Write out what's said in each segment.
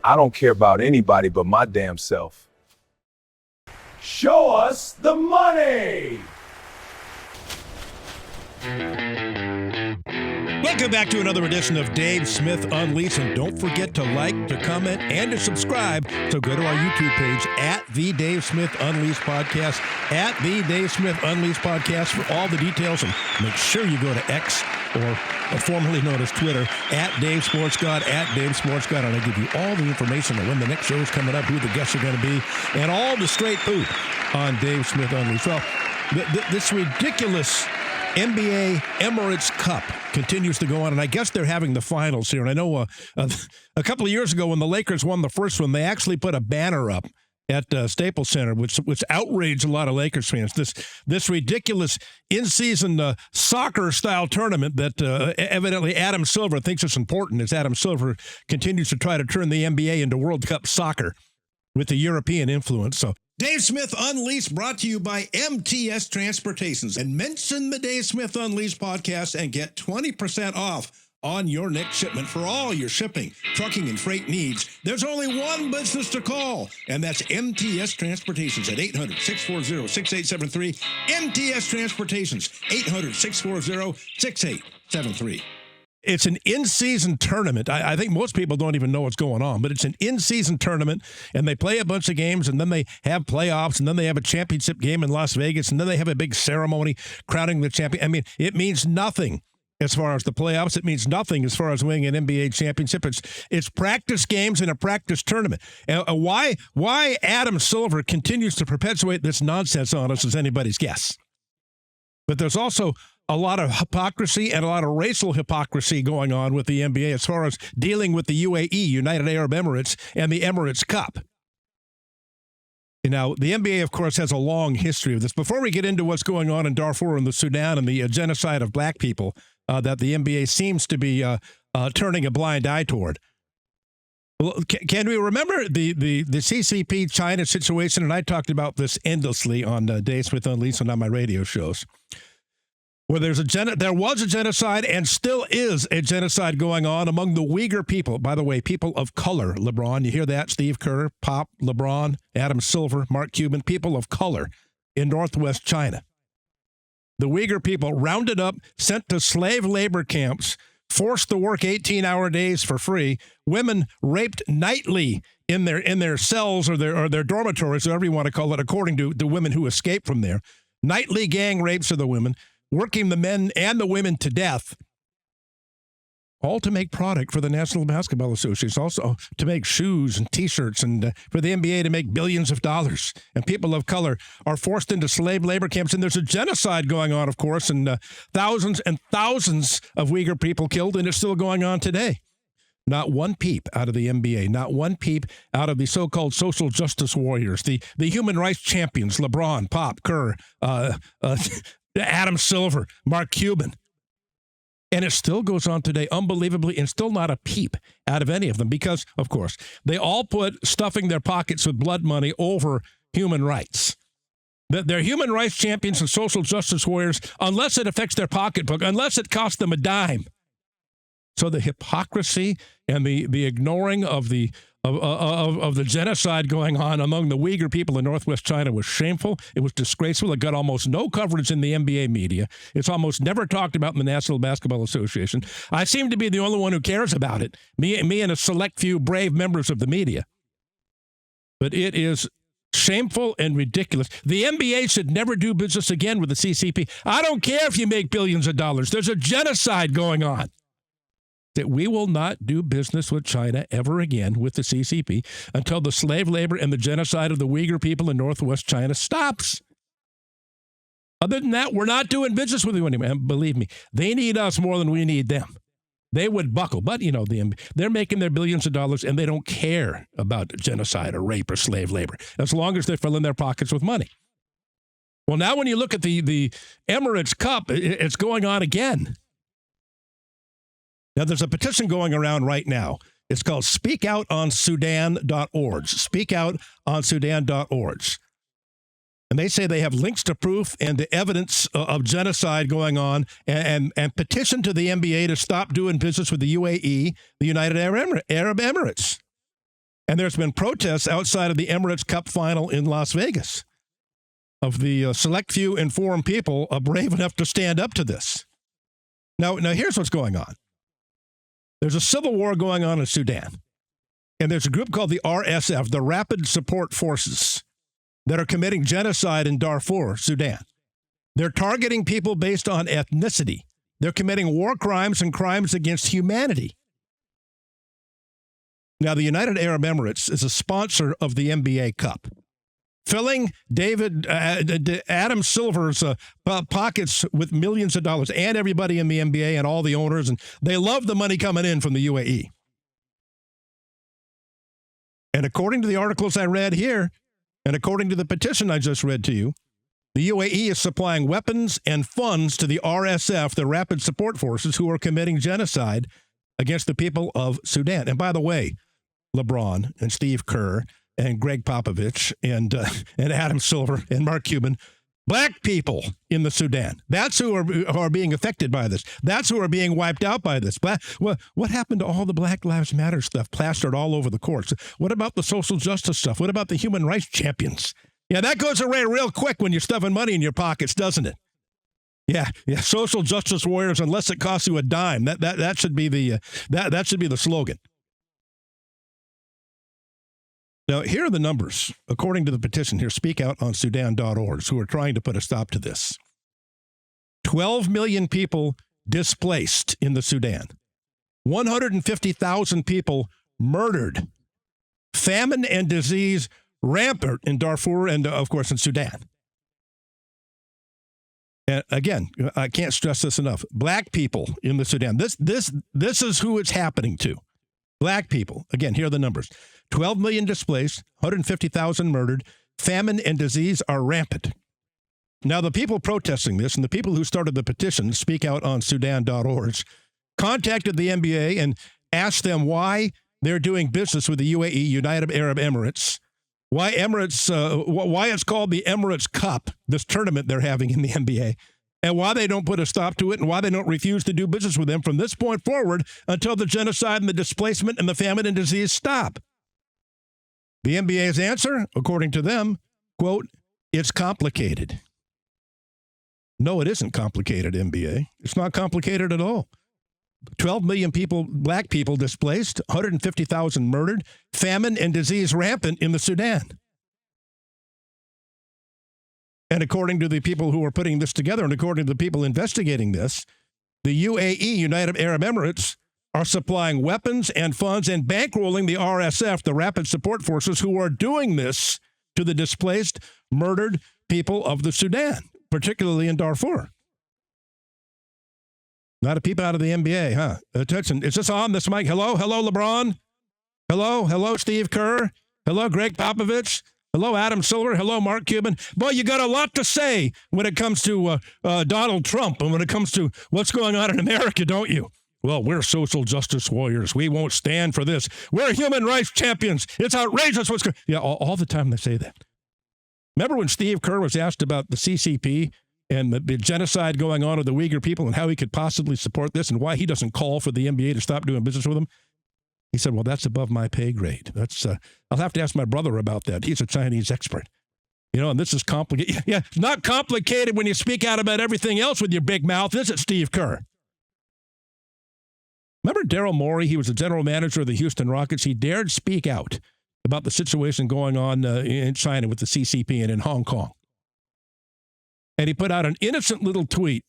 I don't care about anybody but my damn self. Show us the money! Welcome back to another edition of Dave Smith Unleashed, and don't forget to like, to comment, and to subscribe. So go to our YouTube page at The Dave Smith Unleashed Podcast, at The Dave Smith Unleashed Podcast for all the details, and make sure you go to X, or formerly known as Twitter, at Dave Sports God, at Dave Sports God, and I give you all the information on when the next show is coming up, who the guests are going to be, and all the straight poop on Dave Smith Unleashed. Well, this ridiculous NBA Emirates Cup continues to go on, and I guess they're having the finals here. And I know a couple of years ago when the Lakers won the first one, they actually put a banner up at Staples Center, which outraged a lot of Lakers fans. This ridiculous in-season soccer-style tournament that evidently Adam Silver thinks is important, as Adam Silver continues to try to turn the NBA into World Cup soccer with the European influence. So Dave Smith Unleashed brought to you by MTS Transportations. And mention the Dave Smith Unleashed podcast and get 20% off on your next shipment for all your shipping, trucking, and freight needs. There's only one business to call, and that's MTS Transportations at 800-640-6873. MTS Transportations, 800-640-6873. It's an in-season tournament. I think most people don't even know what's going on, but it's an in-season tournament, and they play a bunch of games, and then they have playoffs, and then they have a championship game in Las Vegas, and then they have a big ceremony crowning the champion. I mean, it means nothing as far as the playoffs. It means nothing as far as winning an NBA championship. It's practice games in a practice tournament. Why Adam Silver continues to perpetuate this nonsense on us is anybody's guess. But there's also a lot of hypocrisy and a lot of racial hypocrisy going on with the NBA as far as dealing with the UAE, United Arab Emirates, and the Emirates Cup. Now, the NBA, of course, has a long history of this. Before we get into what's going on in Darfur and the Sudan and the genocide of black people that the NBA seems to be turning a blind eye toward, well, can we remember the CCP China situation? And I talked about this endlessly on Dave Smith Unleashed and on my radio shows, where there was a genocide and still is a genocide going on among the Uyghur people. By the way, people of color, LeBron. You hear that? Steve Kerr, Pop, LeBron, Adam Silver, Mark Cuban, people of color in northwest China. The Uyghur people rounded up, sent to slave labor camps, forced to work 18-hour days for free, women raped nightly in their cells or their dormitories, whatever you want to call it, according to the women who escaped from there. Nightly gang rapes of the women, working the men and the women to death, all to make product for the National Basketball Association, also to make shoes and T-shirts, and for the NBA to make billions of dollars. And people of color are forced into slave labor camps. And there's a genocide going on, of course, and thousands and thousands of Uyghur people killed, and it's still going on today. Not one peep out of the NBA, not one peep out of the so-called social justice warriors, the human rights champions, LeBron, Pop, Kerr, Adam Silver, Mark Cuban. And it still goes on today, unbelievably, and still not a peep out of any of them because, of course, they all put stuffing their pockets with blood money over human rights. They're human rights champions and social justice warriors unless it affects their pocketbook, unless it costs them a dime. So the hypocrisy and the ignoring of the genocide going on among the Uyghur people in northwest China was shameful. It was disgraceful. It got almost no coverage in the NBA media. It's almost never talked about in the National Basketball Association. I seem to be the only one who cares about it, me and a select few brave members of the media. But it is shameful and ridiculous. The NBA should never do business again with the CCP. I don't care if you make billions of dollars. There's a genocide going on. That we will not do business with China ever again with the CCP until the slave labor and the genocide of the Uyghur people in northwest China stops. Other than that, we're not doing business with you anymore. And believe me, they need us more than we need them. They would buckle. But, they're making their billions of dollars, and they don't care about genocide or rape or slave labor, as long as they're filling their pockets with money. Well, now when you look at the Emirates Cup, it's going on again. Now, there's a petition going around right now. It's called speakoutонsudan.org. Speakoutонsudan.org. And they say they have links to proof and to evidence of genocide going on and petition to the NBA to stop doing business with the UAE, the United Arab Emirates. And there's been protests outside of the Emirates Cup final in Las Vegas of the select few informed people brave enough to stand up to this. Now, here's what's going on. There's a civil war going on in Sudan. And there's a group called the RSF, the Rapid Support Forces, that are committing genocide in Darfur, Sudan. They're targeting people based on ethnicity. They're committing war crimes and crimes against humanity. Now, the United Arab Emirates is a sponsor of the NBA Cup, filling Adam Silver's pockets with millions of dollars, and everybody in the NBA and all the owners, and they love the money coming in from the UAE. And according to the articles I read here, and according to the petition I just read to you, the UAE is supplying weapons and funds to the RSF, the Rapid Support Forces, who are committing genocide against the people of Sudan. And by the way, LeBron and Steve Kerr and Greg Popovich and Adam Silver and Mark Cuban, black people in the Sudan. That's who are being affected by this. That's who are being wiped out by this. What happened to all the Black Lives Matter stuff plastered all over the courts? What about the social justice stuff? What about the human rights champions? Yeah, that goes away real quick when you're stuffing money in your pockets, doesn't it? Yeah, social justice warriors, unless it costs you a dime. That should be the slogan. Now, here are the numbers, according to the petition here, speakoutonsudan.org, who are trying to put a stop to this. 12 million people displaced in the Sudan. 150,000 people murdered. Famine and disease rampant in Darfur and, of course, in Sudan. And again, I can't stress this enough. Black people in the Sudan. This is who it's happening to. Black people. Again, here are the numbers. 12 million displaced, 150,000 murdered, famine and disease are rampant. Now, the people protesting this and the people who started the petition, speakoutonsudan.org, contacted the NBA and asked them why they're doing business with the UAE, United Arab Emirates, why it's called the Emirates Cup, this tournament they're having in the NBA, and why they don't put a stop to it and why they don't refuse to do business with them from this point forward until the genocide and the displacement and the famine and disease stop. The NBA's answer, according to them, quote, it's complicated. No, it isn't complicated, NBA. It's not complicated at all. 12 million people, black people displaced, 150,000 murdered, famine and disease rampant in the Sudan. And according to the people who are putting this together and according to the people investigating this, the UAE, United Arab Emirates, are supplying weapons and funds and bankrolling the RSF, the Rapid Support Forces, who are doing this to the displaced, murdered people of the Sudan, particularly in Darfur. Not a peep out of the NBA, huh? Attention, is this on, this mic? Hello, LeBron? Hello, Steve Kerr? Hello, Greg Popovich? Hello, Adam Silver? Hello, Mark Cuban? Boy, you got a lot to say when it comes to Donald Trump and when it comes to what's going on in America, don't you? Well, we're social justice warriors. We won't stand for this. We're human rights champions. It's outrageous what's going on. Yeah, all the time they say that. Remember when Steve Kerr was asked about the CCP and the genocide going on with the Uyghur people and how he could possibly support this and why he doesn't call for the NBA to stop doing business with them? He said, well, that's above my pay grade. I'll have to ask my brother about that. He's a Chinese expert. You know, and this is complicated. Yeah, it's not complicated when you speak out about everything else with your big mouth, is it, Steve Kerr? Remember Daryl Morey? He was the general manager of the Houston Rockets. He dared speak out about the situation going on in China with the CCP and in Hong Kong. And he put out an innocent little tweet.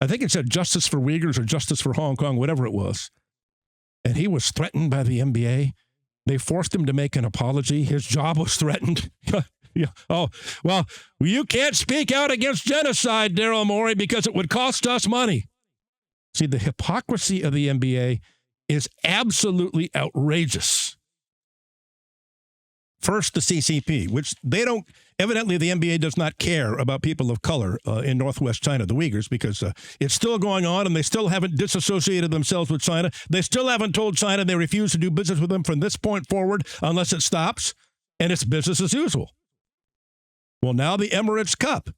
I think it said justice for Uyghurs or justice for Hong Kong, whatever it was. And he was threatened by the NBA. They forced him to make an apology. His job was threatened. Yeah. Oh, well, you can't speak out against genocide, Daryl Morey, because it would cost us money. See, the hypocrisy of the NBA is absolutely outrageous. First, the CCP, which they don't, evidently the NBA does not care about people of color in northwest China, the Uyghurs, because it's still going on and they still haven't disassociated themselves with China. They still haven't told China they refuse to do business with them from this point forward unless it stops, and it's business as usual. Well, now the Emirates Cup,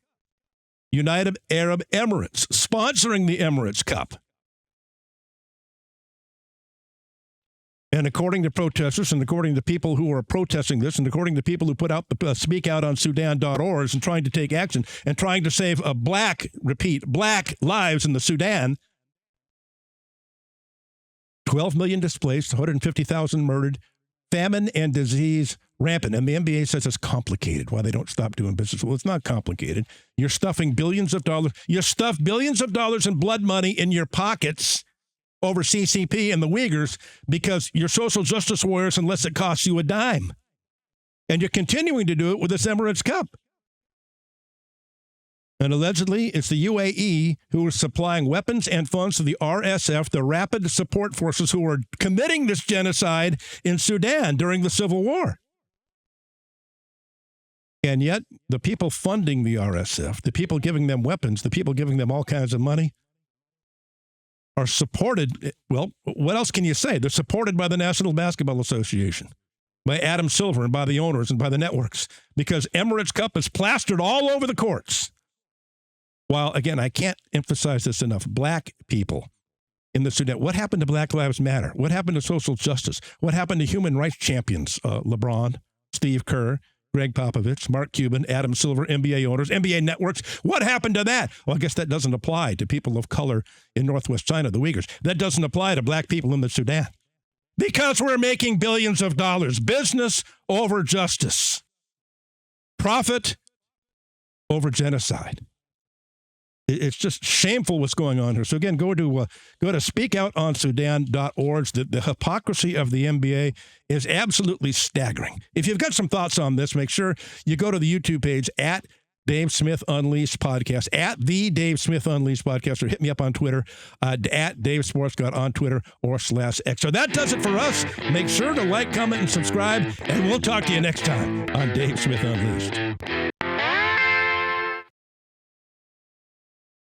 United Arab Emirates, sponsoring the Emirates Cup. And according to protesters and according to people who are protesting this and according to people who put out the speak out on Sudan.org and trying to take action and trying to save black lives in the Sudan, 12 million displaced, 150,000 murdered, famine and disease rampant. And the NBA says it's complicated. Why they don't stop doing business? Well, it's not complicated. You're stuffing billions of dollars. You stuff billions of dollars in blood money in your pockets over CCP and the Uyghurs because you're social justice warriors unless it costs you a dime. And you're continuing to do it with this Emirates Cup. And allegedly, it's the UAE who is supplying weapons and funds to the RSF, the Rapid Support Forces, who are committing this genocide in Sudan during the Civil War. And yet, the people funding the RSF, the people giving them weapons, the people giving them all kinds of money, are supported, well, what else can you say? They're supported by the National Basketball Association, by Adam Silver and by the owners and by the networks, because Emirates Cup is plastered all over the courts. While, again, I can't emphasize this enough, black people in the Sudan, what happened to Black Lives Matter? What happened to social justice? What happened to human rights champions? LeBron, Steve Kerr, Greg Popovich, Mark Cuban, Adam Silver, NBA owners, NBA networks. What happened to that? Well, I guess that doesn't apply to people of color in northwest China, the Uyghurs. That doesn't apply to black people in the Sudan. Because we're making billions of dollars. Business over justice. Profit over genocide. It's just shameful what's going on here. So again, go to speakoutонsudan.org. The hypocrisy of the NBA is absolutely staggering. If you've got some thoughts on this, make sure you go to the YouTube page at Dave Smith Unleashed Podcast, at the Dave Smith Unleashed Podcast, or hit me up on Twitter, at Dave Sportscott on Twitter or /X. So that does it for us. Make sure to like, comment, and subscribe, and we'll talk to you next time on Dave Smith Unleashed.